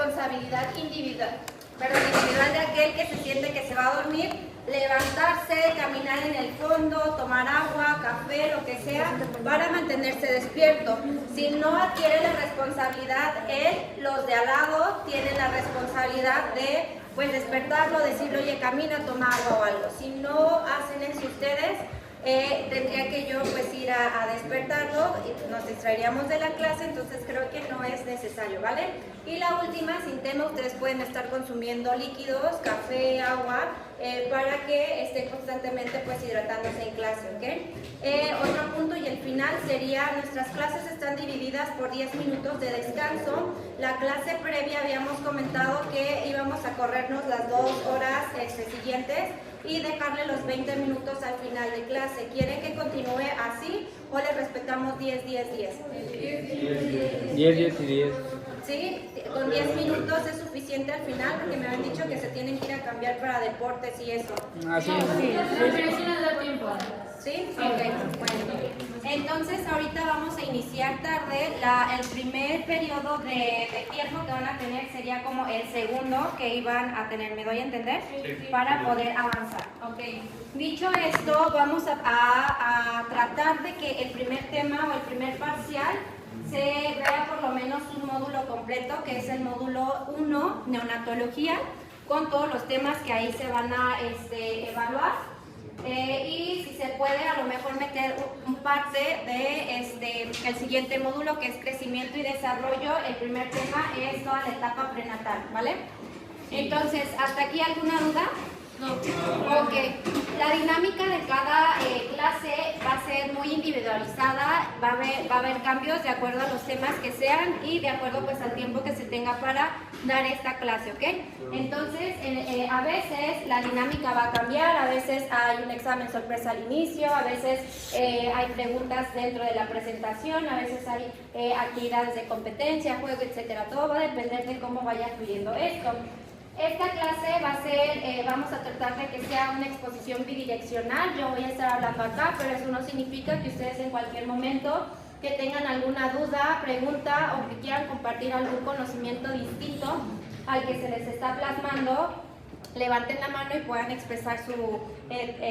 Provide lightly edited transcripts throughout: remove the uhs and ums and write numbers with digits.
responsabilidad individual de aquel que se siente que se va a dormir, levantarse, caminar en el fondo, tomar agua, café, lo que sea, para mantenerse despierto. Si no adquiere la responsabilidad, los de al lado tienen la responsabilidad de pues despertarlo, decirle, oye, camina, toma agua o algo. Si no hacen eso ustedes, tendría que yo pues ir a despertarlo y nos distraeríamos de la clase, entonces creo que no es necesario, ¿vale? Y la última, sin tema, ustedes pueden estar consumiendo líquidos, café, agua, para que estén constantemente pues hidratándose en clase, ¿ok? Otro punto y el final sería, nuestras clases están divididas por 10 minutos de descanso. La clase previa habíamos comentado que íbamos a corrernos las 2 horas siguientes y dejarle los 20 minutos al final de clase. ¿Quieren que continúe así o le respetamos 10, 10, 10? 10, 10 y 10. ¿Sí? Con 10 minutos es suficiente al final, porque me han dicho que se tienen que ir a cambiar para deportes y eso. Ah, sí. Sí, nos da tiempo. ¿Sí? Ok, bueno. Entonces ahorita vamos a iniciar tarde. El primer periodo de tiempo que van a tener sería como el segundo que iban a tener, ¿me doy a entender? Sí. Para poder avanzar. Ok. Dicho esto, vamos a tratar de que el primer tema o el primer parcial se vea por lo menos un módulo completo, que es el módulo 1, neonatología, con todos los temas que ahí se van a evaluar. Y si se puede, a lo mejor meter un parte de el siguiente módulo, que es crecimiento y desarrollo. El primer tema es toda la etapa prenatal, ¿vale? Entonces, ¿hasta aquí alguna duda? No. Ok. La dinámica de cada clase va a ser muy individualizada, va a haber cambios de acuerdo a los temas que sean y de acuerdo pues al tiempo que se tenga para dar esta clase, ¿ok? Entonces, a veces la dinámica va a cambiar, a veces hay un examen sorpresa al inicio, a veces hay preguntas dentro de la presentación, a veces hay actividades de competencia, juego, etcétera. Todo va a depender de cómo vaya fluyendo esto. Esta clase va a ser, vamos a tratar de que sea una exposición bidireccional. Yo voy a estar hablando acá, pero eso no significa que ustedes en cualquier momento que tengan alguna duda, pregunta o que quieran compartir algún conocimiento distinto al que se les está plasmando, levanten la mano y puedan expresar su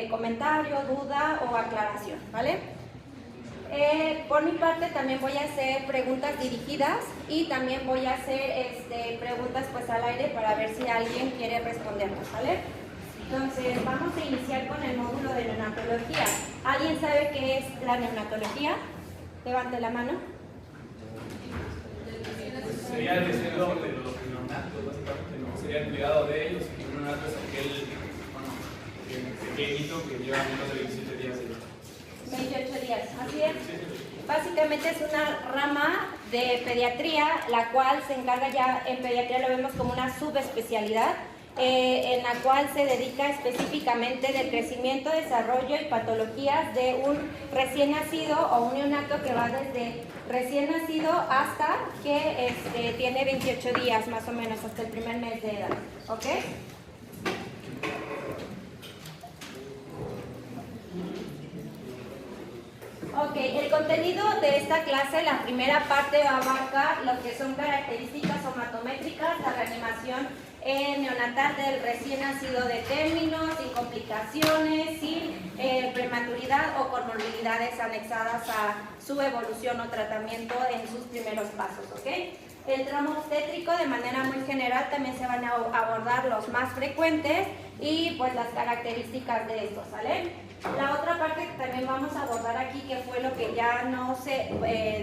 comentario, duda o aclaración, ¿vale? Por mi parte también voy a hacer preguntas dirigidas y también voy a hacer preguntas pues al aire para ver si alguien quiere respondernos, ¿vale? Entonces vamos a iniciar con el módulo de neonatología. ¿Alguien sabe qué es la neonatología? Levante la mano. Sería el deseo de los neonatos, básicamente, ¿no? Sería el cuidado de ellos. Y un neonato es aquel pequeñito que lleva menos de 27 días. 28 días, así es. Básicamente es una rama de pediatría, la cual se encarga ya, en pediatría lo vemos como una subespecialidad, en la cual se dedica específicamente del crecimiento, desarrollo y patologías de un recién nacido o un neonato que va desde recién nacido hasta que tiene 28 días más o menos, hasta el primer mes de edad, ¿ok? Ok, el contenido de esta clase, la primera parte va a abarcar lo que son características somatométricas, la reanimación neonatal del recién nacido de término, sin complicaciones, sin prematuridad o comorbilidades anexadas a su evolución o tratamiento en sus primeros pasos, ¿ok? El tramo obstétrico, de manera muy general, también se van a abordar los más frecuentes y pues las características de estos, ¿vale? La otra parte que también vamos a abordar aquí, que fue lo que ya no se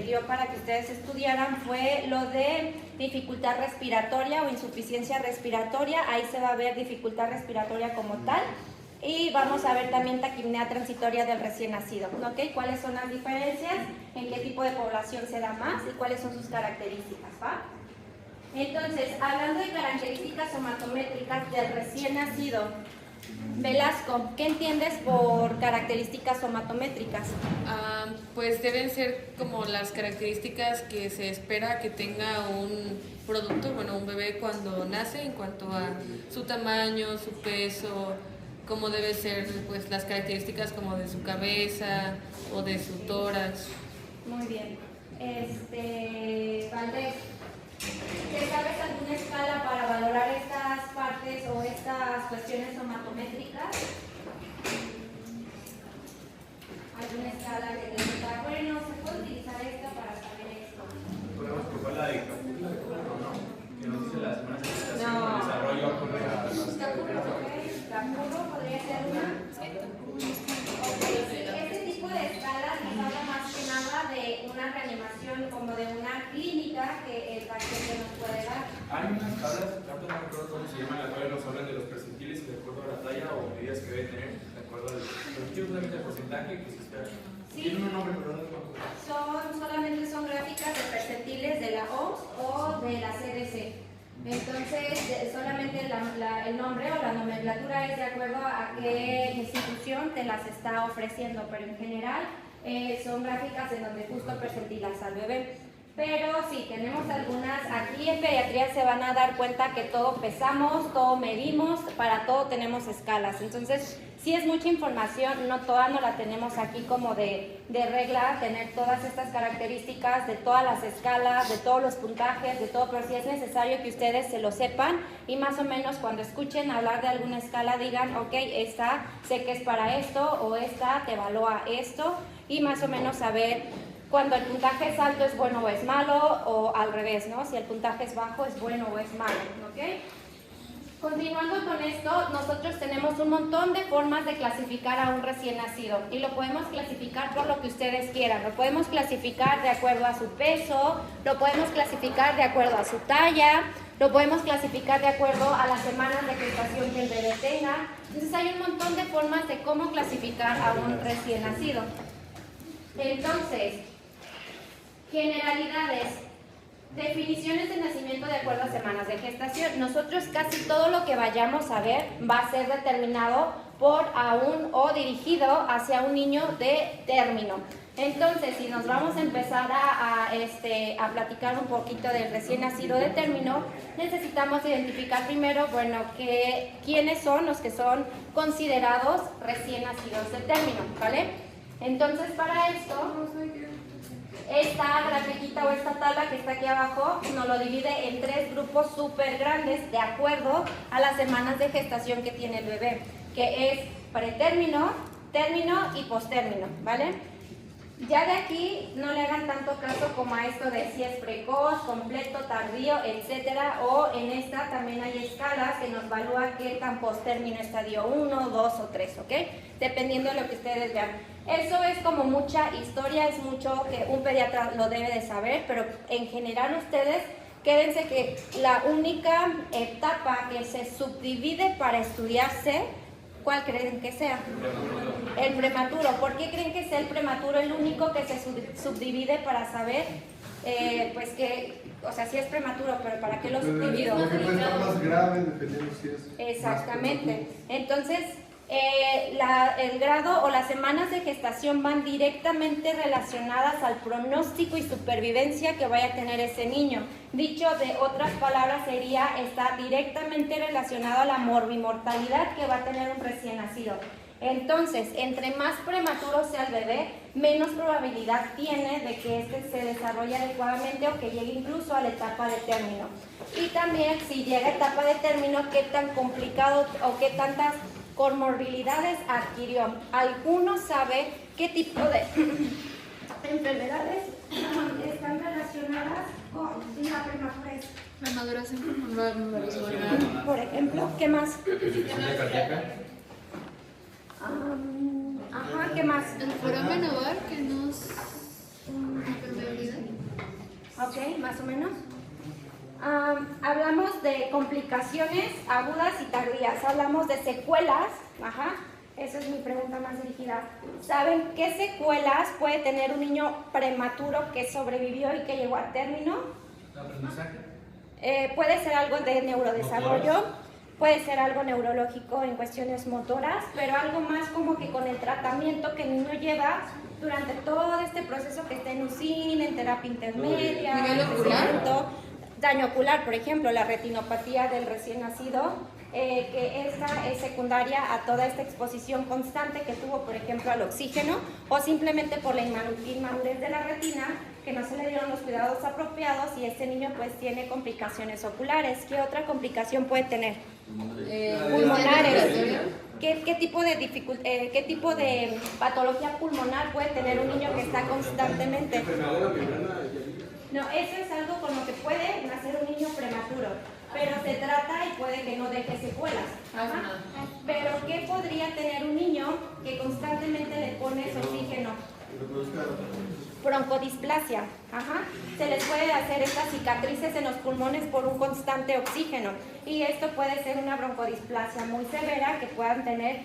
dio para que ustedes estudiaran, fue lo de dificultad respiratoria o insuficiencia respiratoria. Ahí se va a ver dificultad respiratoria como tal. Y vamos a ver también taquipnea transitoria del recién nacido, ¿ok? ¿Cuáles son las diferencias? ¿En qué tipo de población se da más? ¿Y cuáles son sus características? ¿Va? Entonces, hablando de características somatométricas del recién nacido, Velasco, ¿qué entiendes por características somatométricas? Pues deben ser como las características que se espera que tenga un producto, bueno, un bebé cuando nace, en cuanto a su tamaño, su peso, cómo debe ser pues las características como de su cabeza o de su tórax. Muy bien. Valdés, ¿te sabes alguna escala puntajes o estas cuestiones somatométricas. Alguna escala que te diga, bueno, se puede utilizar esta para saber esto. Podemos probar la de Capullo, ¿no? Que nos dice las semanas de gestación, No. el desarrollo acorde a las... Capullo podría ser una. Este tipo de escalas nos habla más que nada de una reanimación, como de una clínica que el paciente nos puede dar. Hay unas tablas, tanto no recuerdo cómo se llaman, las cuales nos hablan de los percentiles de acuerdo a la talla o medidas que debe tener, de acuerdo al solamente el porcentaje que se espera. Sí. Tiene un nombre, pero no me acuerdo. Solamente son gráficas de percentiles de la OMS o de la CDC. Entonces, solamente el nombre o la nomenclatura es de acuerdo a qué institución te las está ofreciendo, pero en general son gráficas en donde justo percentilas al bebé. Pero sí, tenemos algunas, aquí en pediatría se van a dar cuenta que todo pesamos, todo medimos, para todo tenemos escalas. Entonces, sí es mucha información, no toda no la tenemos aquí como de regla, tener todas estas características de todas las escalas, de todos los puntajes, de todo, pero sí es necesario que ustedes se lo sepan y más o menos cuando escuchen hablar de alguna escala digan, ok, esta sé que es para esto o esta te evalúa esto y más o menos saber cuando el puntaje es alto es bueno o es malo o al revés, ¿no? Si el puntaje es bajo es bueno o es malo, ¿ok? Continuando con esto, nosotros tenemos un montón de formas de clasificar a un recién nacido y lo podemos clasificar por lo que ustedes quieran. Lo podemos clasificar de acuerdo a su peso, lo podemos clasificar de acuerdo a su talla, lo podemos clasificar de acuerdo a las semanas de gestación que el bebé tenga. Entonces hay un montón de formas de cómo clasificar a un recién nacido. Entonces, generalidades. Definiciones de nacimiento de acuerdo a semanas de gestación. Nosotros casi todo lo que vayamos a ver va a ser determinado por o dirigido hacia un niño de término. Entonces, si nos vamos a empezar a platicar un poquito del recién nacido de término, necesitamos identificar primero, bueno, quiénes son los que son considerados recién nacidos de término, ¿vale? Entonces, para esto, esta grafiquita o esta tabla que está aquí abajo nos lo divide en 3 grupos súper grandes de acuerdo a las semanas de gestación que tiene el bebé, que es pretérmino, término y postérmino, ¿vale? Ya de aquí no le hagan tanto caso como a esto de si es precoz, completo, tardío, etcétera, o en esta también hay escalas que nos evalúan qué tan postérmino estadio 1, 2 o 3, ¿ok? Dependiendo de lo que ustedes vean. Eso es como mucha historia, es mucho que un pediatra lo debe de saber, pero en general ustedes quédense que la única etapa que se subdivide para estudiarse, ¿cuál creen que sea? El prematuro. ¿Por qué creen que sea el prematuro el único que se subdivide para saber, pues que, o sea, si es prematuro, pero ¿para qué lo subdivido? Porque puede estar más grave dependiendo si es... Exactamente. Entonces, el grado o las semanas de gestación van directamente relacionadas al pronóstico y supervivencia que vaya a tener ese niño. Dicho de otras palabras sería, está directamente relacionado a la morbimortalidad que va a tener un recién nacido. Entonces, entre más prematuro sea el bebé, menos probabilidad tiene de que éste se desarrolle adecuadamente o que llegue incluso a la etapa de término. Y también, si llega a etapa de término, qué tan complicado o qué tantas comorbilidades adquirió. ¿Alguno sabe qué tipo de enfermedades están relacionadas con la prematurez? La maduración. Por ejemplo, ¿qué más? ¿Insuficiencia cardíaca? Ajá, ¿qué más? El foramen ovar, que no es una permeabilidad. Ok, más o menos. Hablamos de complicaciones agudas y tardías. Hablamos de secuelas. Ajá, esa es mi pregunta más dirigida. ¿Saben qué secuelas puede tener un niño prematuro que sobrevivió y que llegó a término? ¿Aprendizaje? Puede ser algo de neurodesarrollo, puede ser algo neurológico en cuestiones motoras, pero algo más como que con el tratamiento que el niño lleva durante todo este proceso que está en UCIN, en terapia intermedia, ¿Nivel ocular? daño ocular, por ejemplo, la retinopatía del recién nacido, que esta es secundaria a toda esta exposición constante que tuvo, por ejemplo, al oxígeno, o simplemente por la inmadurez de la retina, que no se le dieron los cuidados apropiados y este niño pues tiene complicaciones oculares. ¿Qué otra complicación puede tener? Pulmonares. ¿Qué tipo de patología pulmonar puede tener un niño que está constantemente? No, eso es algo con lo que puede nacer un niño prematuro, pero se trata y puede que no deje secuelas. Ajá. Pero ¿qué podría tener un niño que constantemente le pones oxígeno? Broncodisplasia. Ajá. Se les puede hacer estas cicatrices en los pulmones por un constante oxígeno y esto puede ser una broncodisplasia muy severa que puedan tener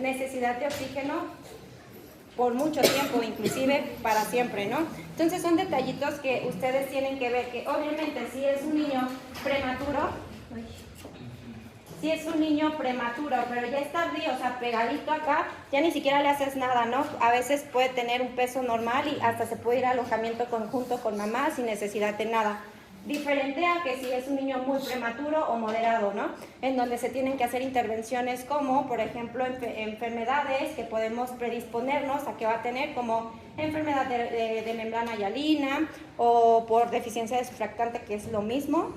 necesidad de oxígeno por mucho tiempo, inclusive para siempre, ¿no? Entonces son detallitos que ustedes tienen que ver, que obviamente si es un niño prematuro, pero ya está tardío, o sea, pegadito acá, ya ni siquiera le haces nada, ¿no? A veces puede tener un peso normal y hasta se puede ir a alojamiento conjunto con mamá sin necesidad de nada. Diferente a que si es un niño muy prematuro o moderado, ¿no? En donde se tienen que hacer intervenciones como, por ejemplo, enfermedades que podemos predisponernos a que va a tener, como enfermedad de membrana hialina o por deficiencia de surfactante, que es lo mismo.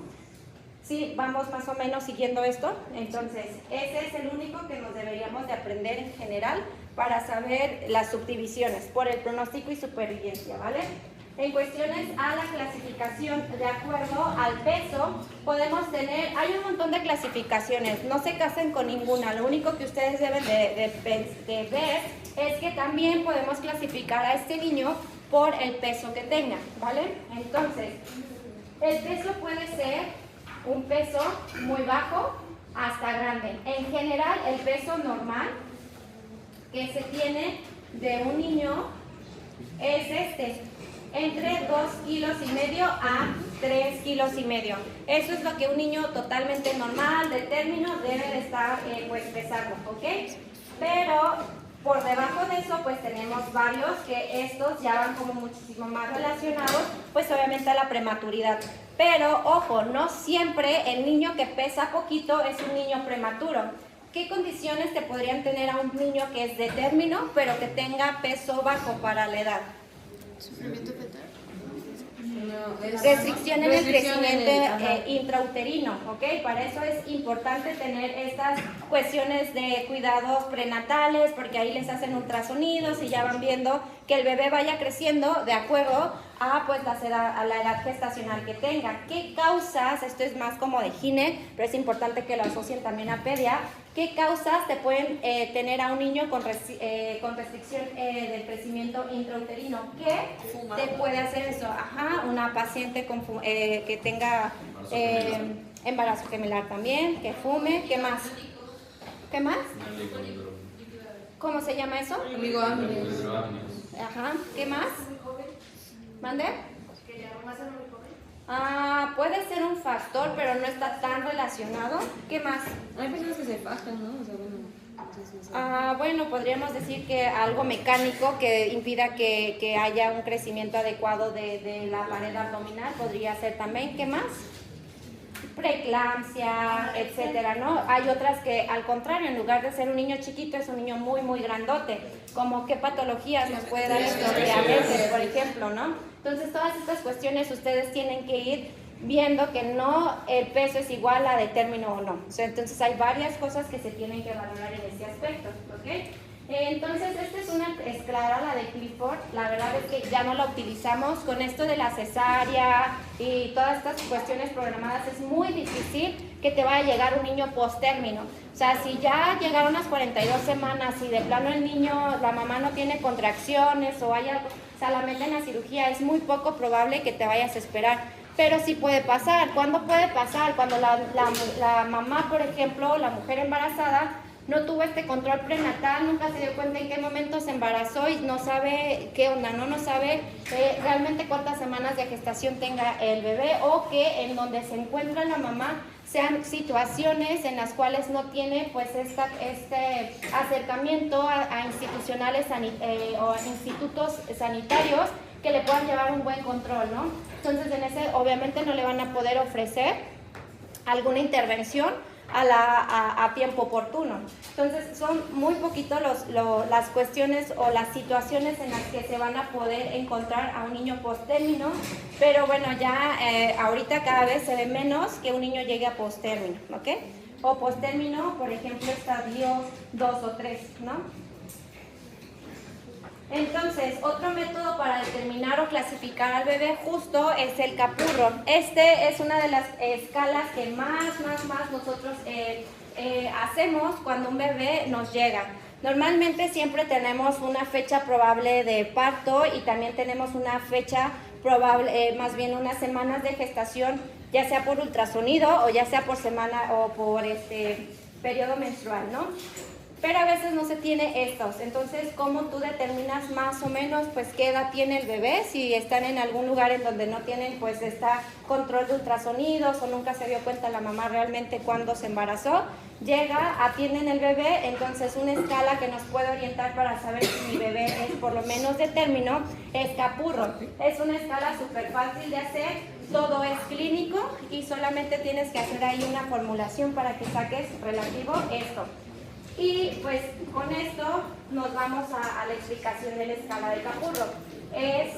Sí, vamos más o menos siguiendo esto. Entonces, ese es el único que nos deberíamos de aprender en general para saber las subdivisiones por el pronóstico y supervivencia, ¿vale? En cuestiones a la clasificación de acuerdo al peso, podemos tener, hay un montón de clasificaciones, no se casen con ninguna, lo único que ustedes deben de ver es que también podemos clasificar a este niño por el peso que tenga, ¿vale? Entonces, el peso puede ser un peso muy bajo hasta grande. En general, el peso normal que se tiene de un niño es entre 2,5 kilos a 3,5 kilos. Eso es lo que un niño totalmente normal, de término, debe de estar pues pesando, ¿ok? Pero por debajo de eso pues tenemos varios que estos ya van como muchísimo más relacionados pues obviamente a la prematuridad. Pero ojo, no siempre el niño que pesa poquito es un niño prematuro. ¿Qué condiciones te podrían tener a un niño que es de término pero que tenga peso bajo para la edad? ¿Sufrimiento fetal? Restricción en el crecimiento intrauterino, ¿ok? Para eso es importante tener estas cuestiones de cuidados prenatales, porque ahí les hacen ultrasonidos y ya van viendo que el bebé vaya creciendo de acuerdo a pues a la edad gestacional que tenga. ¿Qué causas? Esto es más como de gine, pero es importante que lo asocien también a pedia. ¿Qué causas te pueden tener a un niño con restricción del crecimiento intrauterino? ¿Qué te puede hacer eso? Ajá, una paciente que tenga embarazo gemelar también, que fume. ¿Qué más? ¿Qué más? ¿Cómo se llama eso? Ajá, ¿qué más? ¿Mande? Puede ser un factor, pero no está tan relacionado. ¿Qué más? Hay personas que se fajan, ¿no? O sea, bueno. Bueno, podríamos decir que algo mecánico que impida que haya un crecimiento adecuado de la pared abdominal podría ser también. ¿Qué más? Preeclampsia, etcétera, ¿no? Hay otras que al contrario, en lugar de ser un niño chiquito, es un niño muy, muy grandote. Como qué patologías nos puede dar esto, diabetes, por ejemplo, ¿no? Entonces, todas estas cuestiones ustedes tienen que ir viendo que no el peso es igual a de término o no. O sea, entonces, hay varias cosas que se tienen que valorar en ese aspecto, ¿ok? Entonces, esta es una esclera, la de Clifford. La verdad es que ya no la utilizamos. Con esto de la cesárea y todas estas cuestiones programadas, es muy difícil que te vaya a llegar un niño post-término. O sea, si ya llegaron las 42 semanas y de plano el niño, la mamá no tiene contracciones o hay algo, o sea, la meten a cirugía, es muy poco probable que te vayas a esperar. Pero sí puede pasar. ¿Cuándo puede pasar? Cuando la mamá, por ejemplo, la mujer embarazada, no tuvo este control prenatal, nunca se dio cuenta en qué momento se embarazó y no sabe qué onda, no sabe realmente cuántas semanas de gestación tenga el bebé, o que en donde se encuentra la mamá sean situaciones en las cuales no tiene pues este acercamiento a institucionales o a institutos sanitarios que le puedan llevar un buen control, ¿no? Entonces en ese obviamente no le van a poder ofrecer alguna intervención a tiempo oportuno. Entonces son muy poquitos las cuestiones o las situaciones en las que se van a poder encontrar a un niño post-término, pero bueno, ya ahorita cada vez se ve menos que un niño llegue a post-término, ¿ok? O post-término, por ejemplo, estadio 2 o 3, ¿no? Entonces, otro método para determinar o clasificar al bebé justo es el Capurro. Este es una de las escalas que más nosotros hacemos cuando un bebé nos llega. Normalmente siempre tenemos una fecha probable de parto y también tenemos una fecha probable, más bien unas semanas de gestación, ya sea por ultrasonido o ya sea por semana o por periodo menstrual, ¿no? Pero a veces no se tiene estos. Entonces, ¿cómo tú determinas más o menos pues qué edad tiene el bebé? Si están en algún lugar en donde no tienen pues control de ultrasonidos o nunca se dio cuenta la mamá realmente cuándo se embarazó, llega, atienden el bebé, entonces una escala que nos puede orientar para saber si mi bebé es por lo menos de término es Capurro. Es una escala súper fácil de hacer, todo es clínico y solamente tienes que hacer ahí una formulación para que saques relativo esto. Y pues con esto nos vamos a la explicación de la escala de Capurro.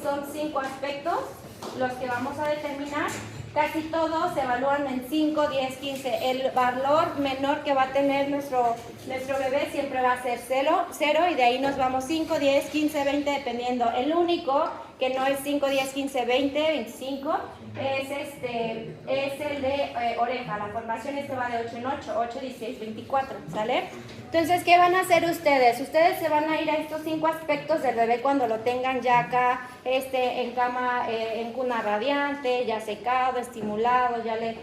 Son 5 aspectos los que vamos a determinar. Casi todos se evalúan en 5, 10, 15. El valor menor que va a tener nuestro bebé siempre va a ser 0 y de ahí nos vamos 5, 10, 15, 20 dependiendo. El único que no es 5, 10, 15, 20, 25 es el de oreja. La formación va de 8 en 8, 8, 16, 24, ¿sale? Entonces, ¿qué van a hacer ustedes? Ustedes se van a ir a estos 5 aspectos del bebé cuando lo tengan ya acá en cama, en cuna radiante, ya secado, estimulado, ya le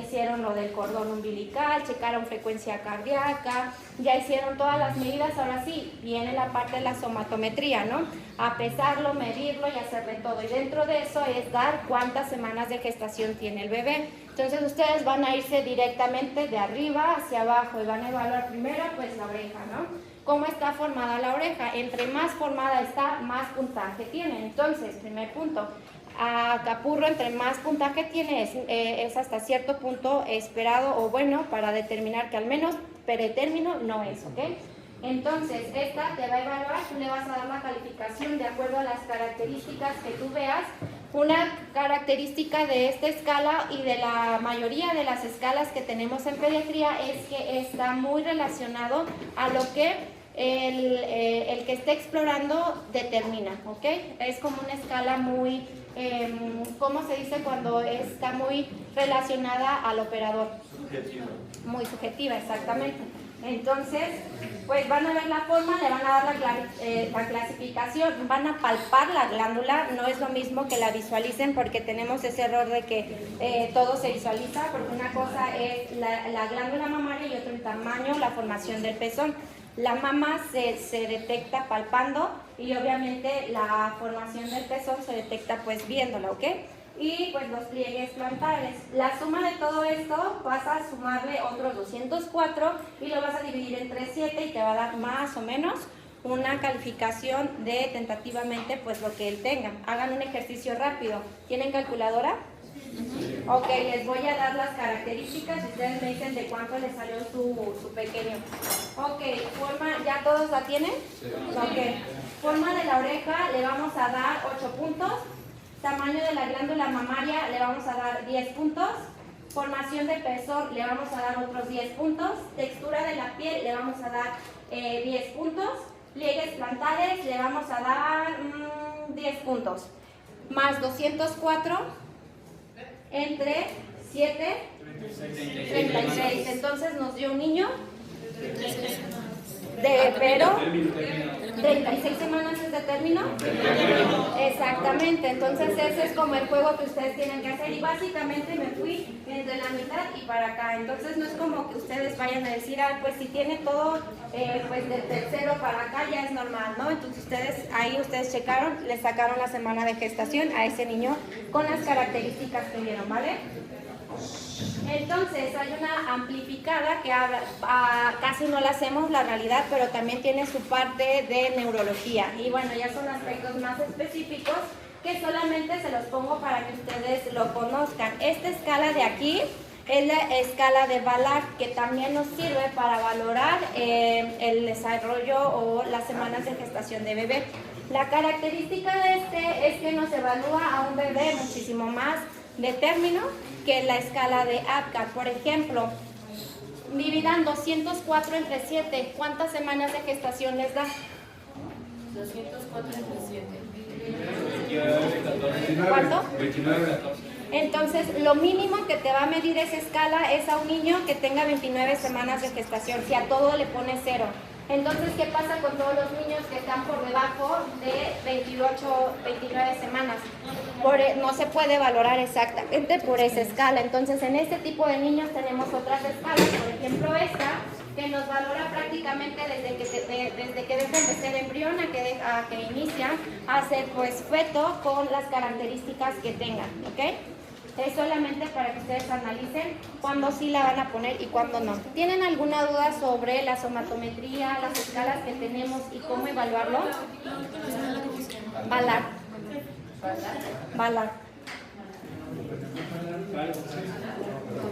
hicieron lo del cordón umbilical, checaron frecuencia cardíaca, ya hicieron todas las medidas. Ahora sí, viene la parte de la somatometría, ¿no? A pesarlo, medirlo y hacerle todo. Y dentro de eso es dar cuántas semanas de gestación tiene el bebé. Entonces ustedes van a irse directamente de arriba hacia abajo y van a evaluar primero pues la oreja, ¿no? ¿Cómo está formada la oreja? Entre más formada está, más puntaje tiene. Entonces, primer punto, a Capurro entre más puntaje tiene es hasta cierto punto esperado o bueno para determinar que al menos pretérmino no es, ¿ok? Entonces, esta te va a evaluar, tú le vas a dar la calificación de acuerdo a las características que tú veas. Una característica de esta escala y de la mayoría de las escalas que tenemos en pediatría es que está muy relacionado a lo que el que esté explorando determina, ¿ok? Es como una escala muy, ¿cómo se dice cuando está muy relacionada al operador? Subjetiva. Muy subjetiva, exactamente. Entonces, pues van a ver la forma, le van a dar la clasificación, van a palpar la glándula, no es lo mismo que la visualicen porque tenemos ese error de que todo se visualiza, porque una cosa es la glándula mamaria y otro el tamaño, la formación del pezón. La mama se detecta palpando y obviamente la formación del pezón se detecta pues viéndola, ¿ok? Y pues los pliegues plantares. La suma de todo esto vas a sumarle otros 204 y lo vas a dividir entre 7 y te va a dar más o menos una calificación de tentativamente pues lo que él tenga. Hagan un ejercicio rápido. ¿Tienen calculadora? Ok, les voy a dar las características y ustedes me dicen de cuánto les salió su pequeño. Ok, forma, ¿ya todos la tienen? Ok, forma de la oreja le vamos a dar 8 puntos. Tamaño de la glándula mamaria le vamos a dar 10 puntos. Formación de pezón le vamos a dar otros 10 puntos. Textura de la piel le vamos a dar 10 puntos. Pliegues plantares le vamos a dar 10 puntos. Más 204 entre 7, 36. Entonces nos dio un niño pero 36 semanas es de término. Exactamente, entonces ese es como el juego que ustedes tienen que hacer y básicamente me fui entre la mitad y para acá. Entonces no es como que ustedes vayan a decir, pues si tiene todo pues del tercero para acá ya es normal, ¿no? Entonces ustedes checaron, le sacaron la semana de gestación a ese niño con las características que vieron, ¿vale? Entonces hay una amplificada que casi no la hacemos la realidad, pero también tiene su parte de neurología y bueno, ya son aspectos más específicos que solamente se los pongo para que ustedes lo conozcan. Esta escala de aquí es la escala de Ballard, que también nos sirve para valorar el desarrollo o las semanas de gestación de bebé. La característica de este es que nos evalúa a un bebé muchísimo más de término que la escala de Apgar. Por ejemplo, dividan 204 entre 7. ¿Cuántas semanas de gestación les da? 204 entre 7. ¿Cuánto? 29. Entonces, lo mínimo que te va a medir esa escala es a un niño que tenga 29 semanas de gestación, si a todo le pones 0. Entonces, ¿qué pasa con todos los niños que están por debajo de 29 semanas? No se puede valorar exactamente por esa escala. Entonces, en este tipo de niños tenemos otras escalas, por ejemplo esta, que nos valora prácticamente desde que dejan de ser embrión a que inician a ser pues feto con las características que tengan, ¿ok? Es solamente para que ustedes analicen cuándo sí la van a poner y cuándo no. ¿Tienen alguna duda sobre la somatometría, las escalas que tenemos y cómo evaluarlo? Ballard. Ballard.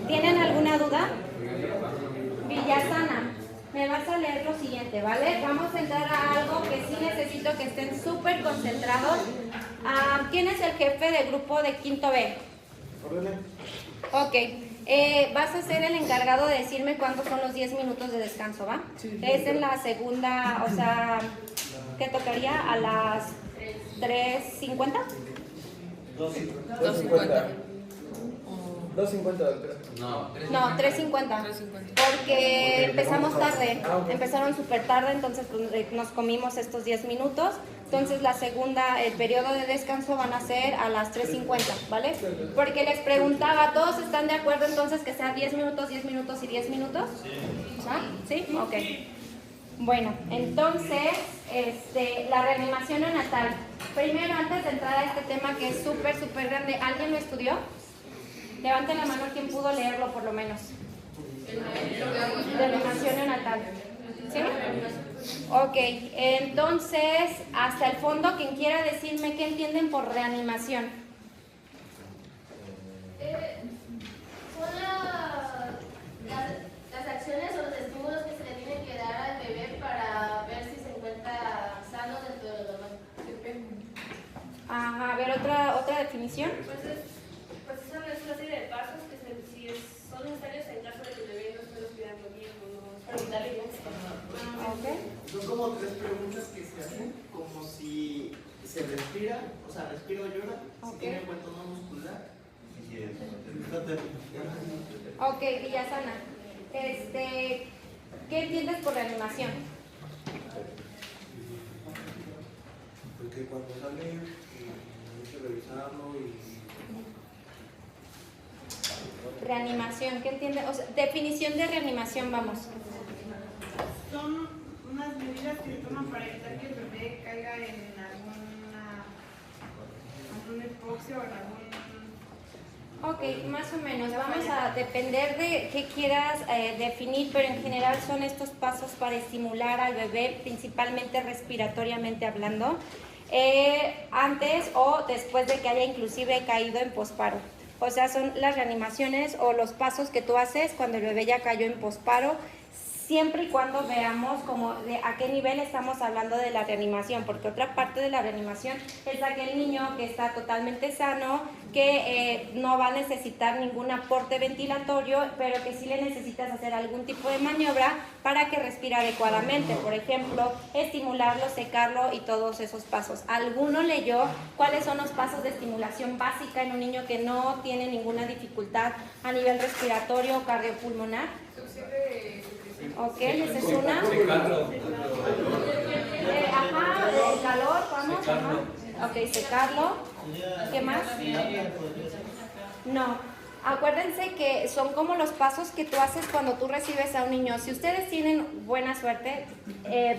¿Tienen alguna duda? Villasana, me vas a leer lo siguiente, ¿vale? Vamos a entrar a algo que sí necesito que estén súper concentrados. ¿Quién es el jefe de grupo de quinto B? Ok, vas a ser el encargado de decirme cuántos son los 10 minutos de descanso, ¿va? Sí. Es en la segunda, o sea, ¿qué tocaría? ¿A las 3:50? 2:50. 2:50, doctora. No, 3:50. Porque empezamos tarde, empezaron súper tarde, entonces pues, nos comimos estos 10 minutos. Entonces el periodo de descanso van a ser a las 3:50, ¿vale? Porque les preguntaba, ¿todos están de acuerdo entonces que sean 10 minutos, 10 minutos y 10 minutos? Sí. ¿Sí? Ok. Bueno, entonces, la reanimación neonatal. Primero, antes de entrar a este tema que es súper, súper grande, ¿alguien lo estudió? Levanten la mano quien pudo leerlo por lo menos. Reanimación neonatal. ¿Sí? Ok, entonces, hasta el fondo, quien quiera decirme qué entienden por reanimación. Son las acciones o los estímulos que se le tienen que dar al bebé para ver si se encuentra sano dentro de lo normal. Ajá, a ver, otra definición. Pues son una serie de pasos que son necesarios en caso de que el bebé no esté respirando bien o no para evitarle Okay. Son como 3 preguntas que se hacen, como si se respira, o sea, respira o llora, si tiene buen tono muscular. Ok, Villasana. ¿Qué entiendes por reanimación? Porque cuando sale, hay que revisarlo y... Reanimación, ¿qué entiendes? O sea, definición de reanimación, vamos. Son unas medidas que se toman para evitar que el bebé caiga en algún hipoxia o en algún... Ok, más o menos. Vamos a depender de qué quieras definir, pero en general son estos pasos para estimular al bebé, principalmente respiratoriamente hablando, antes o después de que haya inclusive caído en posparo. O sea, son las reanimaciones o los pasos que tú haces cuando el bebé ya cayó en posparo, siempre y cuando veamos como a qué nivel estamos hablando de la reanimación, porque otra parte de la reanimación es aquel niño que está totalmente sano, que no va a necesitar ningún aporte ventilatorio, pero que sí le necesitas hacer algún tipo de maniobra para que respire adecuadamente, por ejemplo, estimularlo, secarlo y todos esos pasos. ¿Alguno leyó cuáles son los pasos de estimulación básica en un niño que no tiene ninguna dificultad a nivel respiratorio o cardiopulmonar? Ok, esa es una. Secarlo. Ajá, el calor, vamos. Secarlo. Ok, secarlo. ¿Qué más? No. Acuérdense que son como los pasos que tú haces cuando tú recibes a un niño. Si ustedes tienen buena suerte,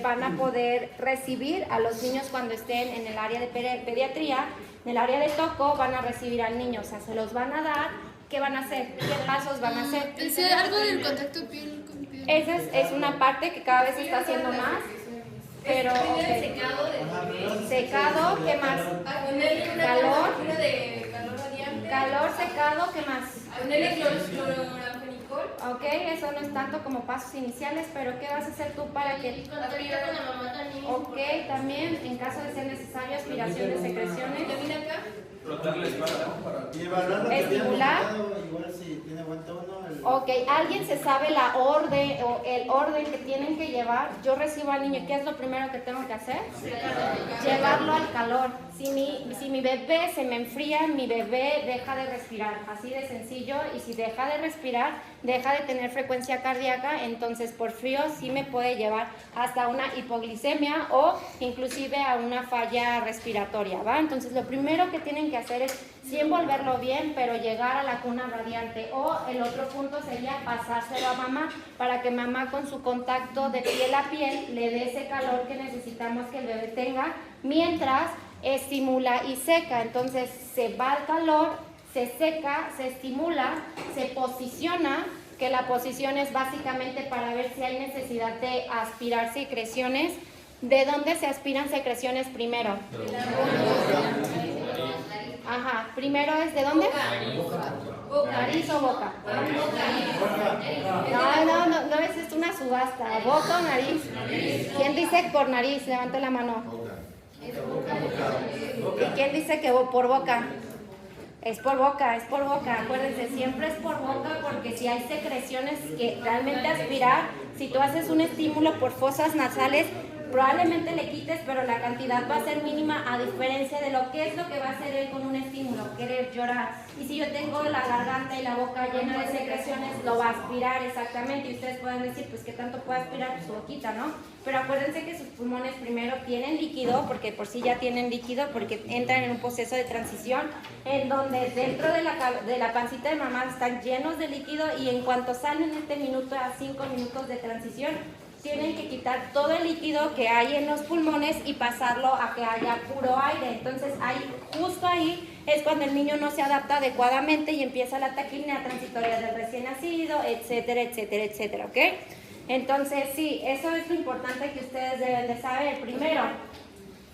van a poder recibir a los niños cuando estén en el área de pediatría, en el área de toco, van a recibir al niño. O sea, se los van a dar. ¿Qué van a hacer? ¿Qué pasos van a hacer? Pensé algo del contacto piel con piel. Esa es una parte que cada vez se está haciendo más. pero Primero el ok. secado del bebé. Secado, ¿qué más? A ponerle una Calor. temperatura de calor radiante. Calor, secado, ¿qué más? A ponerle cloramfenicol. Ok, eso no es tanto como pasos iniciales, pero ¿qué vas a hacer tú para que... Contacto con la mamá también. Ok, también, en caso de ser necesario, aspiración de secreciones. También acá. Frotar la espalda. Y evaluar lo que habíamos Estimular. dado, igual si tiene buen tono. Ok, ¿alguien se sabe la orden o el orden que tienen que llevar? Yo recibo al niño, ¿qué es lo primero que tengo que hacer? Llevarlo al calor. Si mi bebé se me enfría, mi bebé deja de respirar, así de sencillo, y si deja de respirar, deja de tener frecuencia cardíaca, entonces por frío sí me puede llevar hasta una hipoglicemia o inclusive a una falla respiratoria, ¿va? Entonces lo primero que tienen que hacer es sí envolverlo bien, pero llegar a la cuna radiante, o el otro punto sería pasárselo a mamá para que mamá con su contacto de piel a piel le dé ese calor que necesitamos que el bebé tenga mientras estimula y seca. Entonces se va al calor, se seca, se estimula, se posiciona, que la posición es básicamente para ver si hay necesidad de aspirar secreciones. ¿De dónde se aspiran secreciones primero? Ajá, primero es ¿de dónde? ¿Nariz o boca? No es esto una subasta. ¿Boca o nariz? ¿Quién dice por nariz? Levante la mano. ¿Y quién dice que por boca? Es por boca, es por boca. Acuérdense, siempre es por boca porque si hay secreciones que realmente aspirar, si tú haces un estímulo por fosas nasales, probablemente le quites, pero la cantidad va a ser mínima a diferencia de lo que es lo que va a hacer él con un estímulo, querer llorar. Y si yo tengo la garganta y la boca llena de secreciones, lo va a aspirar exactamente. Y ustedes pueden decir, pues, ¿qué tanto puede aspirar? Pues su boquita, ¿no? Pero acuérdense que sus pulmones primero tienen líquido, porque por sí ya tienen líquido, porque entran en un proceso de transición, en donde dentro de la pancita de mamá están llenos de líquido, y en cuanto salen este minuto a 5 minutos de transición, tienen que quitar todo el líquido que hay en los pulmones y pasarlo a que haya puro aire. Entonces justo ahí es cuando el niño no se adapta adecuadamente y empieza la taquipnea transitoria del recién nacido, etcétera, etcétera, etcétera, ¿ok? Entonces sí, eso es lo importante que ustedes deben de saber. Primero,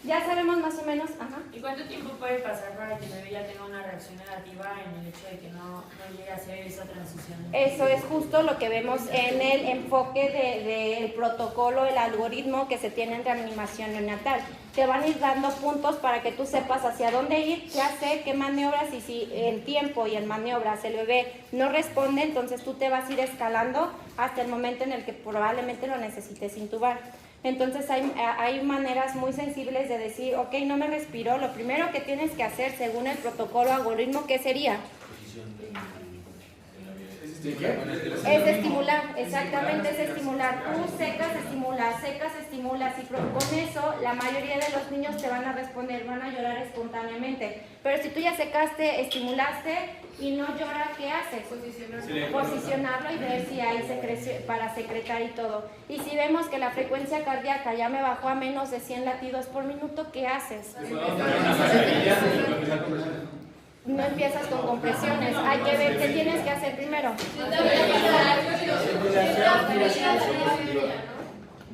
ya sabemos más o menos, ajá. ¿Y cuánto tiempo puede pasar para que el bebé ya tenga una reacción negativa en el hecho de que no llegue a hacer esa transición? Eso es justo lo que vemos en el enfoque del protocolo, el algoritmo que se tiene en reanimación neonatal. Te van a ir dando puntos para que tú sepas hacia dónde ir, qué hacer, qué maniobras, y si en tiempo y en maniobras el bebé no responde, entonces tú te vas a ir escalando hasta el momento en el que probablemente lo necesites intubar. Entonces hay maneras muy sensibles de decir, ok, no me respiro. Lo primero que tienes que hacer según el protocolo algoritmo, ¿qué sería? Es estimular, exactamente, es estimular. Tú secas, estimulas, y con eso la mayoría de los niños te van a responder, van a llorar espontáneamente. Pero si tú ya secaste, estimulaste y no llora, ¿qué haces? Posicionarlo y ver si hay secreción para secretar y todo. Y si vemos que la frecuencia cardíaca ya me bajó a menos de 100 latidos por minuto, ¿qué haces? No empiezas con compresiones, hay que ver qué tienes que hacer primero.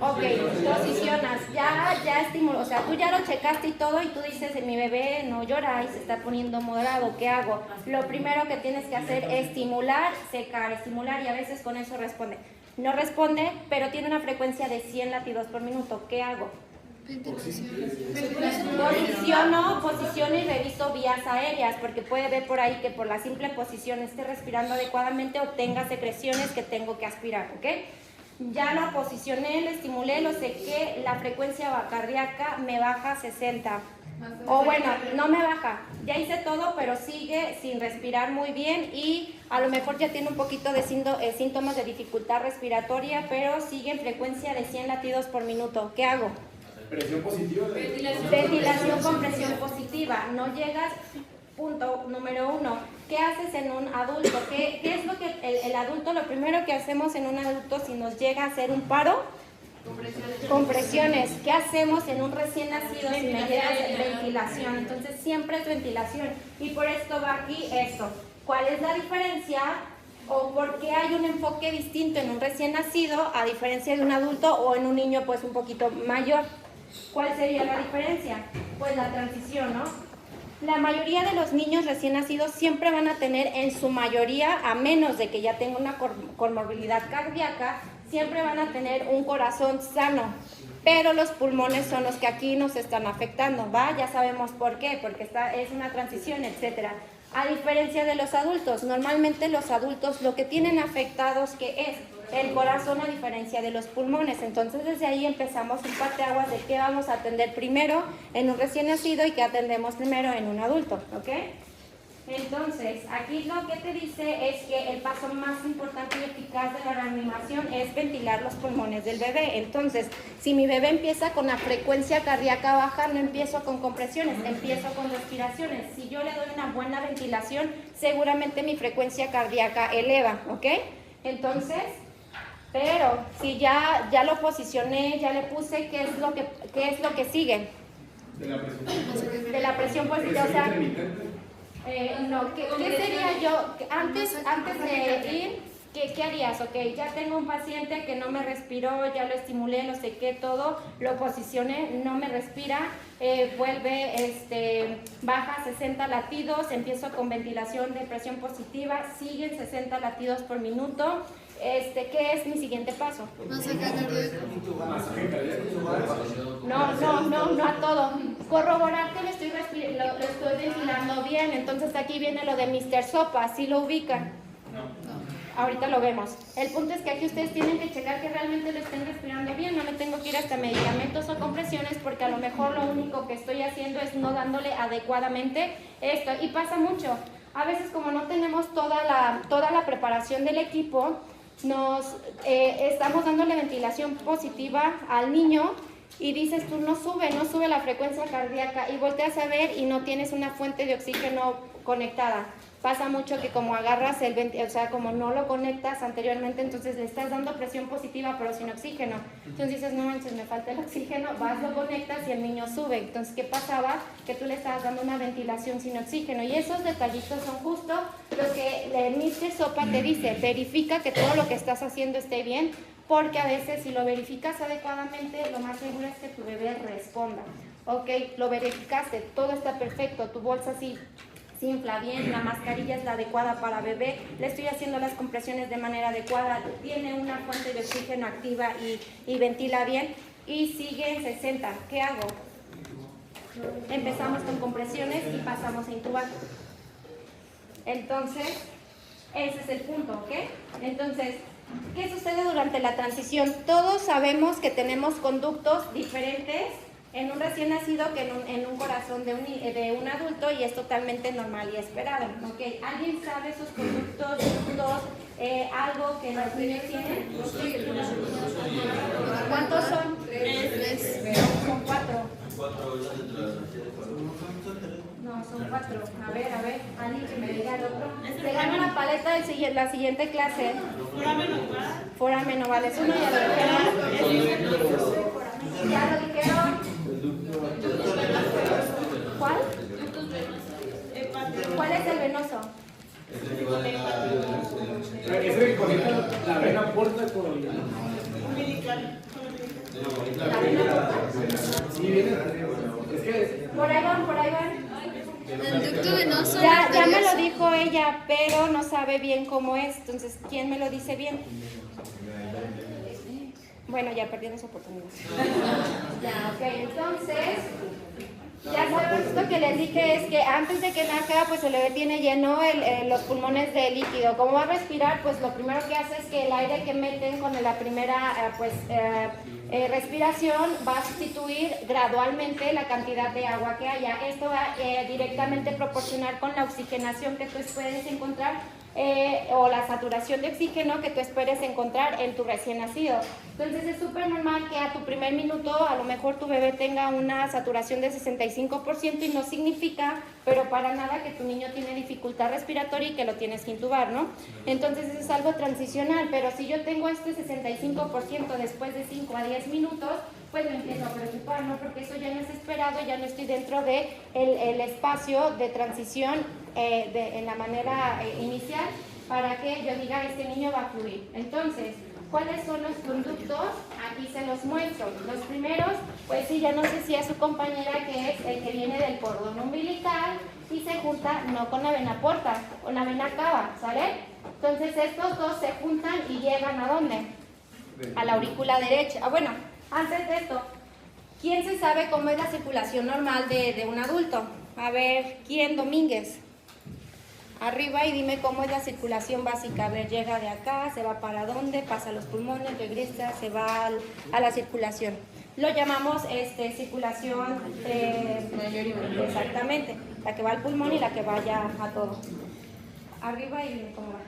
Ok, posicionas, ya estímulo, o sea, tú ya lo checaste y todo, y tú dices, mi bebé no llora y se está poniendo moderado, ¿qué hago? Lo primero que tienes que hacer es estimular, secar, estimular, y a veces con eso responde. No responde, pero tiene una frecuencia de 100 latidos por minuto, ¿qué hago? Posiciono y reviso vías aéreas, porque puede ver por ahí que por la simple posición esté respirando adecuadamente o tenga secreciones que tengo que aspirar, ¿ok? Ya lo posicioné, lo estimulé, lo sequé, la frecuencia cardíaca me baja a 60. O bueno, no me baja, ya hice todo, pero sigue sin respirar muy bien, y a lo mejor ya tiene un poquito de síntomas de dificultad respiratoria, pero sigue en frecuencia de 100 latidos por minuto. ¿Qué hago? ¿Presión positiva? Ventilación con presión positiva. No llegas, punto número 1. ¿Qué haces en un adulto? ¿Qué es lo que el adulto, lo primero que hacemos en un adulto si nos llega a hacer un paro? Compresiones. ¿Qué hacemos en un recién nacido si me llega a hacer ventilación? Entonces siempre es ventilación. Y por esto va aquí esto. ¿Cuál es la diferencia? ¿O por qué hay un enfoque distinto en un recién nacido a diferencia de un adulto o en un niño pues un poquito mayor? ¿Cuál sería la diferencia? Pues la transición, ¿no? La mayoría de los niños recién nacidos siempre van a tener, en su mayoría, a menos de que ya tenga una comorbilidad cardíaca, siempre van a tener un corazón sano, pero los pulmones son los que aquí nos están afectando, ¿va? Ya sabemos por qué, porque es una transición, etcétera. A diferencia de los adultos, normalmente los adultos lo que tienen afectados que es el corazón a diferencia de los pulmones. Entonces desde ahí empezamos un parteaguas de qué vamos a atender primero en un recién nacido y qué atendemos primero en un adulto, ¿ok? Entonces, aquí lo que te dice es que el paso más importante y eficaz de la reanimación es ventilar los pulmones del bebé. Entonces, si mi bebé empieza con la frecuencia cardíaca baja, no empiezo con compresiones, empiezo con respiraciones. Si yo le doy una buena ventilación, seguramente mi frecuencia cardíaca eleva, ¿ok? Entonces, pero si ya lo posicioné, ya le puse, ¿qué es lo que sigue? De la presión. De la presión positiva, o sea... no, ¿qué sería yo? Antes de ir, ¿qué harías? Ok, ya tengo un paciente que no me respiró, ya lo estimulé, lo sequé todo, lo posicioné, no me respira, baja 60 latidos, empiezo con ventilación de presión positiva, siguen 60 latidos por minuto. ¿Qué es mi siguiente paso? Masaje cardíaco. No a todo. Corroborar que lo estoy ventilando bien. Entonces aquí viene lo de Mr. Sopa, ¿sí lo ubican? No. Ahorita lo vemos. El punto es que aquí ustedes tienen que checar que realmente lo estén respirando bien. No me tengo que ir hasta medicamentos o compresiones porque a lo mejor lo único que estoy haciendo es no dándole adecuadamente esto. Y pasa mucho. A veces como no tenemos toda la preparación del equipo, estamos dándole ventilación positiva al niño y dices tú no sube la frecuencia cardíaca y volteas a ver y no tienes una fuente de oxígeno conectada. Pasa mucho que como agarras como no lo conectas anteriormente, entonces le estás dando presión positiva pero sin oxígeno. Entonces dices, no manches, me falta el oxígeno, lo conectas y el niño sube. Entonces, ¿qué pasaba? Que tú le estabas dando una ventilación sin oxígeno. Y esos detallitos son justo lo que el Mr. Sopa te dice. Verifica que todo lo que estás haciendo esté bien, porque a veces si lo verificas adecuadamente, lo más seguro es que tu bebé responda. Ok, lo verificaste, todo está perfecto, tu bolsa sí se infla bien, la mascarilla es la adecuada para bebé, le estoy haciendo las compresiones de manera adecuada, tiene una fuente de oxígeno activa y ventila bien y sigue en 60. ¿Qué hago? Empezamos con compresiones y pasamos a intubar. Entonces, ese es el punto, ¿ok? Entonces, ¿qué sucede durante la transición? Todos sabemos que tenemos conductos diferentes en un recién nacido que en un corazón de un adulto y es totalmente normal y esperado. ¿Okay? ¿Alguien sabe esos conductos, algo que los niños tienen? ¿Cuántos son? 3. Son 4. No, son 4. A ver, alguien que me diga el otro. Le dan una paleta la siguiente clase. Foramen ovales. Uno ya lo dijeron. Ya lo dijeron. ¿Cuál? ¿Cuál es el venoso? Es el que conecta la vena porta con el Umbilical. La vena porta. Sí, viene. Es que Por ahí van. El ducto venoso. Ya me lo dijo ella, pero no sabe bien cómo es. Entonces, ¿quién me lo dice bien? Bueno, ya perdí esa oportunidad. Ya, ok, entonces, ya saben, esto que les dije es que antes de que nazca, pues el bebé tiene lleno los pulmones de líquido. ¿Cómo va a respirar? Pues lo primero que hace es que el aire que meten con la primera respiración va a sustituir gradualmente la cantidad de agua que haya. Esto va directamente proporcionar con la oxigenación que tú puedes encontrar o la saturación de oxígeno que tú esperes encontrar en tu recién nacido. Entonces es súper normal que a tu primer minuto a lo mejor tu bebé tenga una saturación de 65% y no significa, pero para nada, que tu niño tiene dificultad respiratoria y que lo tienes que intubar, ¿no? Entonces eso es algo transicional, pero si yo tengo este 65% después de 5 a 10 minutos, pues me empiezo a preocupar, ¿no? Porque eso ya no es esperado, ya no estoy dentro de el espacio de transición en la manera inicial. para que yo diga, este niño va a fluir. Entonces, ¿cuáles son los conductos? Aquí se los muestro. Los primeros, pues sí, ya nos decía su compañera que es el que viene del cordón umbilical y se junta no con la vena porta, con la vena cava, ¿sale? Entonces estos dos se juntan y llegan ¿a dónde? A la aurícula derecha. Bueno, antes de esto, ¿quién se sabe cómo es la circulación normal de un adulto? A ver, ¿quién? Domínguez. Arriba y dime cómo es la circulación básica. A ver, llega de acá, se va para dónde, pasa a los pulmones, regresa, se va a la circulación. Lo llamamos circulación exactamente, la que va al pulmón y la que vaya a todo. Arriba y dime cómo va.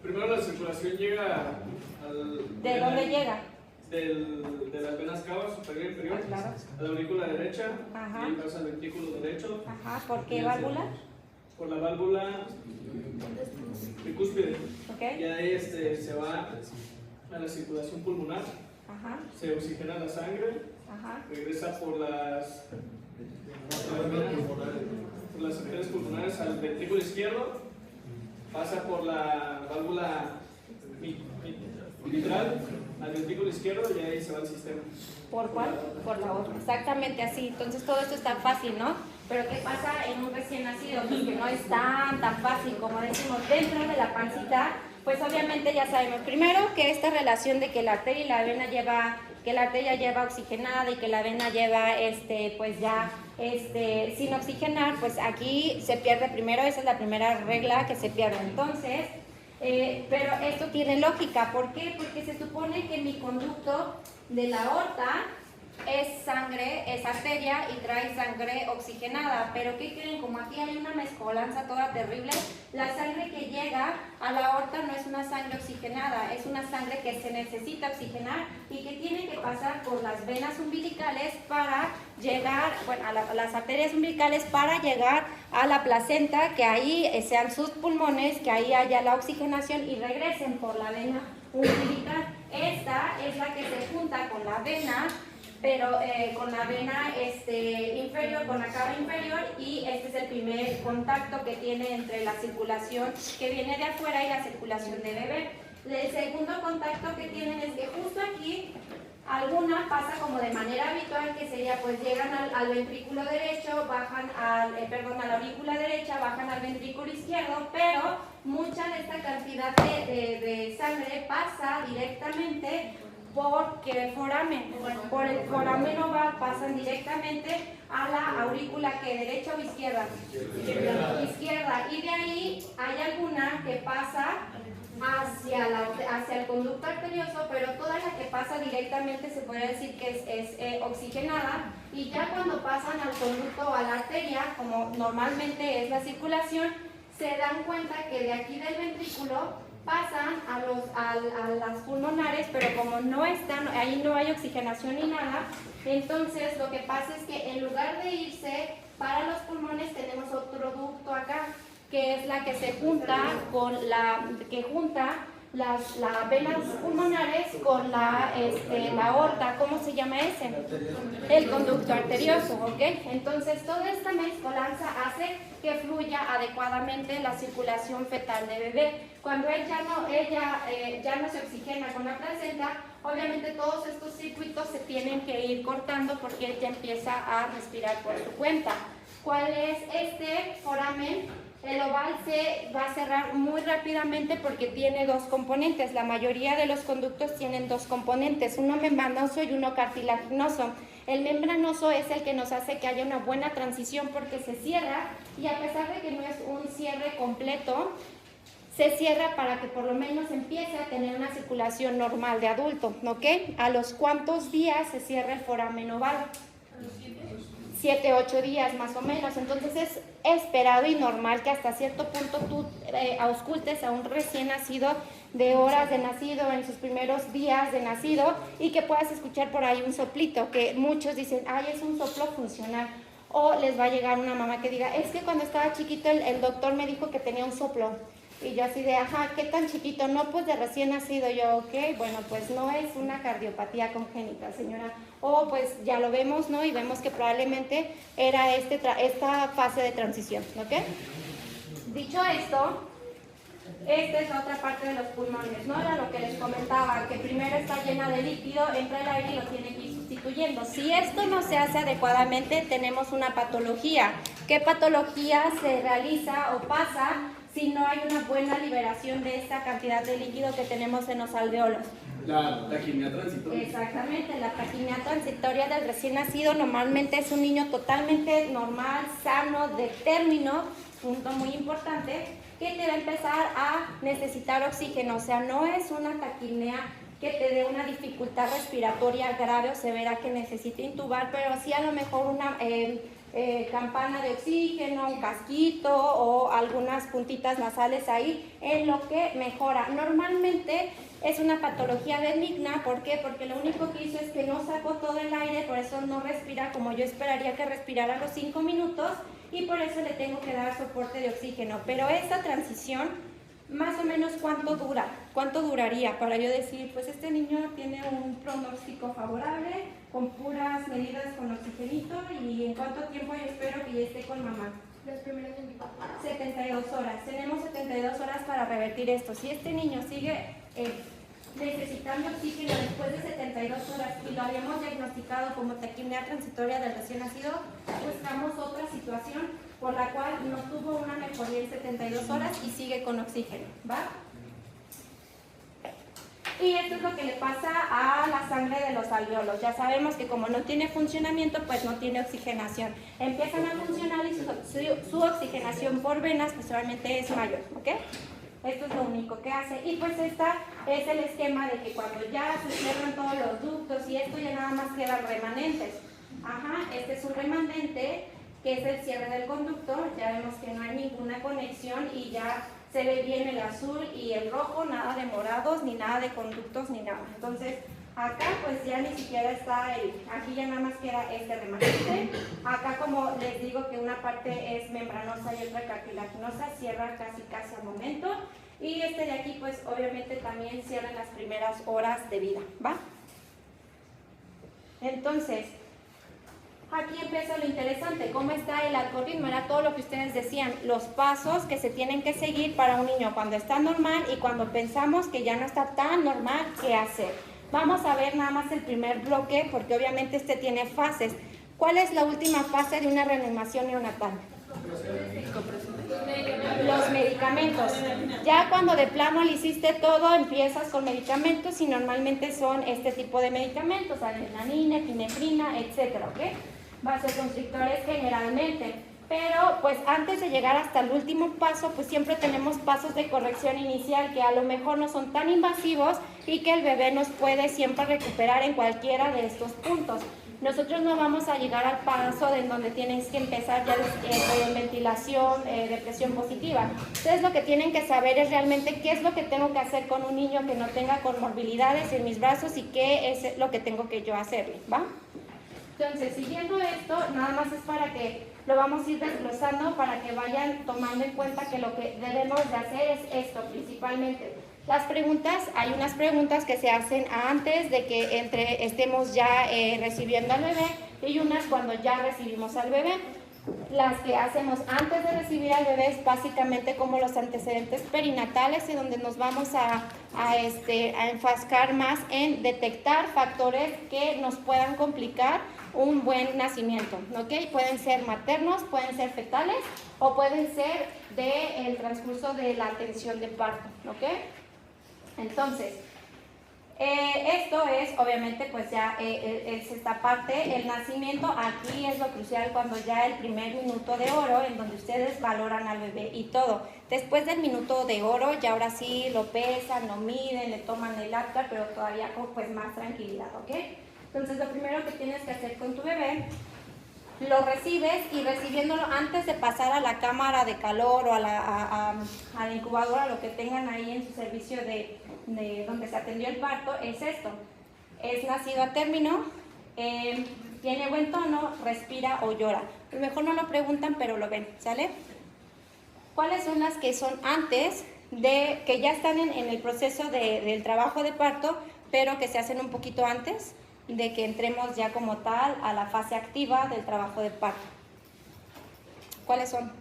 Primero la circulación llega ¿De dónde llega? De las venas cava superior e inferior, Claro. a la aurícula derecha, Ajá. y pasa al ventrículo derecho. Ajá, ¿por qué válvula? Por la válvula tricúspide. Ok. Y ahí se va a la circulación pulmonar, Ajá, se oxigena la sangre, ajá. regresa por las arterias pulmonares al ventrículo izquierdo, pasa por la válvula mitral al ventrículo izquierdo y ahí se va al sistema. ¿Por cuál? Por la otra. Exactamente así. Entonces todo esto es tan fácil, ¿no? Pero ¿qué pasa en un recién nacido? Pues que no es tan fácil como decimos dentro de la pancita. Pues obviamente ya sabemos primero que esta relación de que la arteria y la vena lleva, que la arteria lleva oxigenada y que la vena lleva pues ya sin oxigenar, pues aquí se pierde primero, esa es la primera regla que se pierde. Entonces, pero esto tiene lógica, ¿por qué? Porque se supone que mi conducto de la aorta es sangre, es arteria y trae sangre oxigenada, pero ¿qué creen? Como aquí hay una mezcolanza toda terrible, la sangre que llega a la aorta no es una sangre oxigenada, es una sangre que se necesita oxigenar y que tiene que pasar por las venas umbilicales para llegar, bueno, a las arterias umbilicales para llegar a la placenta, que ahí sean sus pulmones, que ahí haya la oxigenación y regresen por la vena umbilical. Esta es la que se junta con la vena, pero con la vena inferior, con la cava inferior, y este es el primer contacto que tiene entre la circulación que viene de afuera y la circulación de bebé. El segundo contacto que tienen es que justo aquí alguna pasa como de manera habitual, que sería pues llegan al ventrículo derecho, bajan a la aurícula derecha, bajan al ventrículo izquierdo, pero mucha de esta cantidad de sangre pasa directamente porque por el foramen oval pasan directamente a la aurícula que derecha o izquierda, izquierda, y de ahí hay alguna que pasa hacia el conducto arterioso, pero toda la que pasa directamente se podría decir que es oxigenada, y ya cuando pasan al conducto o a la arteria, como normalmente es la circulación, se dan cuenta que de aquí del ventrículo pasan a las pulmonares, pero como no están, ahí no hay oxigenación ni nada, entonces lo que pasa es que en lugar de irse para los pulmones tenemos otro ducto acá, que es la que se junta con las venas pulmonares con la aorta. ¿Cómo se llama ese? El conducto arterioso, ¿ok? Entonces toda esta mezcolanza hace que fluya adecuadamente la circulación fetal de bebé. Cuando ella ya no se oxigena con la placenta, obviamente todos estos circuitos se tienen que ir cortando porque ella empieza a respirar por su cuenta. ¿Cuál es este foramen? El oval se va a cerrar muy rápidamente porque tiene dos componentes. La mayoría de los conductos tienen dos componentes, uno membranoso y uno cartilaginoso. El membranoso es el que nos hace que haya una buena transición porque se cierra, y a pesar de que no es un cierre completo, se cierra para que por lo menos empiece a tener una circulación normal de adulto, ¿ok? ¿A los cuántos días se cierra el foramen oval? 7, 8 días más o menos. Entonces es esperado y normal que hasta cierto punto tú auscultes a un recién nacido de horas de nacido, en sus primeros días de nacido, y que puedas escuchar por ahí un soplito, que muchos dicen, ay, es un soplo funcional. O les va a llegar una mamá que diga, es que cuando estaba chiquito el doctor me dijo que tenía un soplo. Y yo así de, ajá, ¿qué tan chiquito? No, pues de recién nacido. Yo, ok, bueno, pues no es una cardiopatía congénita, señora. O pues ya lo vemos, ¿no? Y vemos que probablemente era esta fase de transición, ¿ok? Dicho esto, esta es otra parte de los pulmones, ¿no? Era lo que les comentaba, que primero está llena de líquido, entra el aire y lo tiene que ir sustituyendo. Si esto no se hace adecuadamente, tenemos una patología. ¿Qué patología se realiza o pasa si no hay una buena liberación de esta cantidad de líquido que tenemos en los alveolos? La taquimia transitoria. Exactamente, la taquimia transitoria del recién nacido normalmente es un niño totalmente normal, sano, de término, punto muy importante, que te va a empezar a necesitar oxígeno, o sea, no es una taquimia que te dé una dificultad respiratoria grave o severa que necesite intubar, pero sí a lo mejor una campana de oxígeno, un casquito o algunas puntitas nasales ahí, en lo que mejora. Normalmente es una patología benigna, ¿por qué? Porque lo único que hizo es que no sacó todo el aire, por eso no respira como yo esperaría que respirara a los 5 minutos y por eso le tengo que dar soporte de oxígeno. Pero esta transición, más o menos, ¿cuánto dura? ¿Cuánto duraría para yo decir, pues este niño tiene un pronóstico favorable, con puras medidas con oxigenito, y en cuánto tiempo yo espero que ya esté con mamá? Las primeras 24 horas. 72 horas. Tenemos 72 horas para revertir esto. Si este niño sigue necesitando oxígeno después de 72 horas y lo habíamos diagnosticado como taquimia transitoria del recién nacido, buscamos otra situación por la cual no tuvo una mejoría en 72 horas y sigue con oxígeno, ¿va? Y esto es lo que le pasa a la sangre de los alveolos. Ya sabemos que como no tiene funcionamiento, pues no tiene oxigenación. Empiezan a funcionar y su oxigenación por venas pues obviamente es mayor, ¿ok? Esto es lo único que hace. Y pues esta es el esquema de que cuando ya se cierran todos los ductos y esto, ya nada más quedan remanentes. Ajá, este es un remanente que es el cierre del conducto. Ya vemos que no hay ninguna conexión y ya se ve bien el azul y el rojo, nada de morados, ni nada de conductos, ni nada. Entonces, acá pues ya ni siquiera está aquí ya nada más queda este remanente. Acá, como les digo que una parte es membranosa y otra cartilaginosa, cierra casi al momento. Y este de aquí pues obviamente también cierra en las primeras horas de vida, ¿va? Entonces, aquí empieza lo interesante, cómo está el algoritmo, era todo lo que ustedes decían, los pasos que se tienen que seguir para un niño cuando está normal y cuando pensamos que ya no está tan normal, ¿qué hacer? Vamos a ver nada más el primer bloque, porque obviamente este tiene fases. ¿Cuál es la última fase de una reanimación neonatal? Los medicamentos. Ya cuando de plano le hiciste todo, empiezas con medicamentos y normalmente son este tipo de medicamentos, adrenalina, epinefrina, etcétera, ¿ok? Vasoconstrictores generalmente. Pero pues antes de llegar hasta el último paso, pues siempre tenemos pasos de corrección inicial que a lo mejor no son tan invasivos y que el bebé nos puede siempre recuperar en cualquiera de estos puntos. Nosotros no vamos a llegar al paso en donde tienes que empezar ya con ventilación de presión positiva. Ustedes lo que tienen que saber es realmente qué es lo que tengo que hacer con un niño que no tenga comorbilidades en mis brazos y qué es lo que tengo que yo hacerle, ¿va? Entonces, siguiendo esto, nada más es para que lo vamos a ir desglosando para que vayan tomando en cuenta que lo que debemos de hacer es esto principalmente. Las preguntas, hay unas preguntas que se hacen antes de que estemos ya recibiendo al bebé y unas cuando ya recibimos al bebé. Las que hacemos antes de recibir al bebé es básicamente como los antecedentes perinatales, en donde nos vamos a enfascar más en detectar factores que nos puedan complicar un buen nacimiento, ¿ok? Pueden ser maternos, pueden ser fetales o pueden ser del transcurso de la atención de parto, ¿ok? Entonces, esto es, obviamente, pues ya es esta parte, el nacimiento. Aquí es lo crucial cuando ya el primer minuto de oro, en donde ustedes valoran al bebé y todo. Después del minuto de oro, ya ahora sí lo pesan, lo miden, le toman el acta, pero todavía con pues más tranquilidad, ¿ok? Entonces, lo primero que tienes que hacer con tu bebé, lo recibes y recibiéndolo antes de pasar a la cámara de calor o a la incubadora, lo que tengan ahí en su servicio de donde se atendió el parto, es esto. Es nacido a término, tiene buen tono, respira o llora. A lo mejor no lo preguntan, pero lo ven, ¿sale? ¿Cuáles son las que son antes de que ya están en el proceso del trabajo de parto, pero que se hacen un poquito antes de que entremos ya como tal a la fase activa del trabajo de parto. ¿Cuáles son?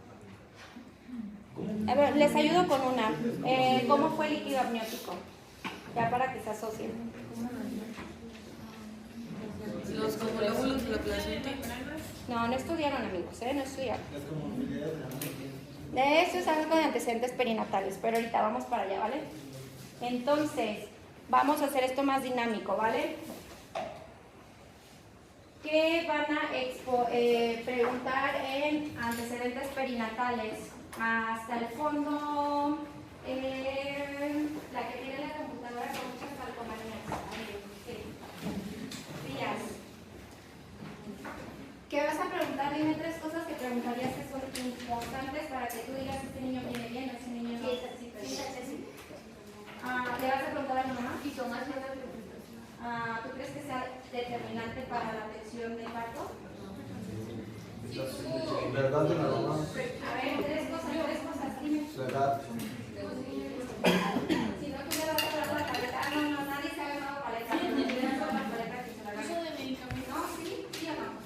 A ver, les ayudo con una. ¿Cómo fue el líquido amniótico? Ya para que se asocien. Los convolúculos de la placenta. No estudiaron, amigos, no estudiaron. Las comorbilidades de la madre. De eso es algo de antecedentes perinatales, pero ahorita vamos para allá, ¿vale? Entonces, vamos a hacer esto más dinámico, ¿vale? ¿Qué van a preguntar en antecedentes perinatales? Hasta el fondo, la que tiene la computadora con muchas calcomanías. Díaz. ¿Qué vas a preguntar? Dime 3 cosas que preguntarías que son importantes para que tú digas este niño viene bien o ese niño no. Sí. ¿Le vas a preguntar a mi mamá? ¿Y Tomás le va a preguntar? ¿Tú crees que sea determinante para la atención del parto? La edad de la mamá. A ver, 3 cosas, dime. Su edad. Si no, tú le vas a agarrar la paleta. No, nadie se ha agarrado paleta. No, le das la paleta que se la agarre. Uso de medicamentos. No, sí o no.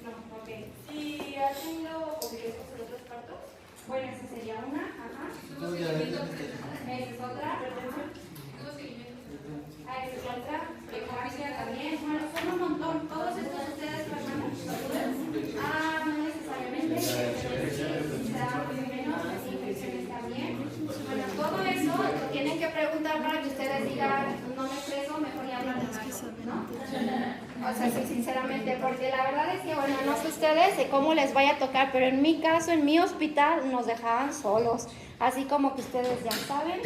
No, ok. ¿Y ha tenido complejos en otros partos? Bueno, esa sería una. Ajá. No, ya Esa es otra. Esa es otra. Eclampsia también. Bueno, son un montón. Todos estos ustedes pasan. No necesariamente. Pero sí, menos las infecciones también. Bueno, todo eso lo tienen que preguntar para que ustedes digan, no me expreso, mejor ya hablan de algo, ¿no? O sea, sí, sinceramente, porque la verdad es que, bueno, no sé ustedes de cómo les vaya a tocar, pero en mi caso, en mi hospital, nos dejaban solos. Así como que ustedes ya saben,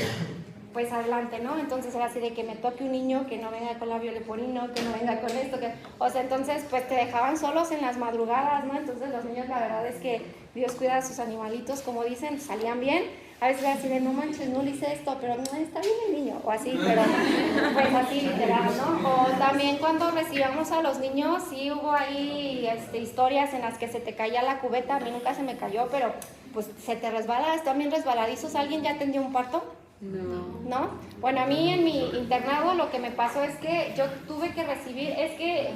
pues adelante, ¿no? Entonces era así de que me toque un niño que no venga con labio leporino, que no venga con esto, que... O sea, entonces pues te dejaban solos en las madrugadas, ¿no? Entonces los niños, la verdad es que Dios cuida a sus animalitos, como dicen, salían bien. A veces era así de, no manches, no le hice esto, pero no, está bien el niño, o así, pero pues así literal, ¿no? O también cuando recibíamos a los niños, sí hubo ahí historias en las que se te caía la cubeta, a mí nunca se me cayó, pero pues se te resbala, están bien resbaladizos. ¿Alguien ya atendió un parto? ¿No? Bueno, a mí en mi internado lo que me pasó es que yo tuve que recibir, es que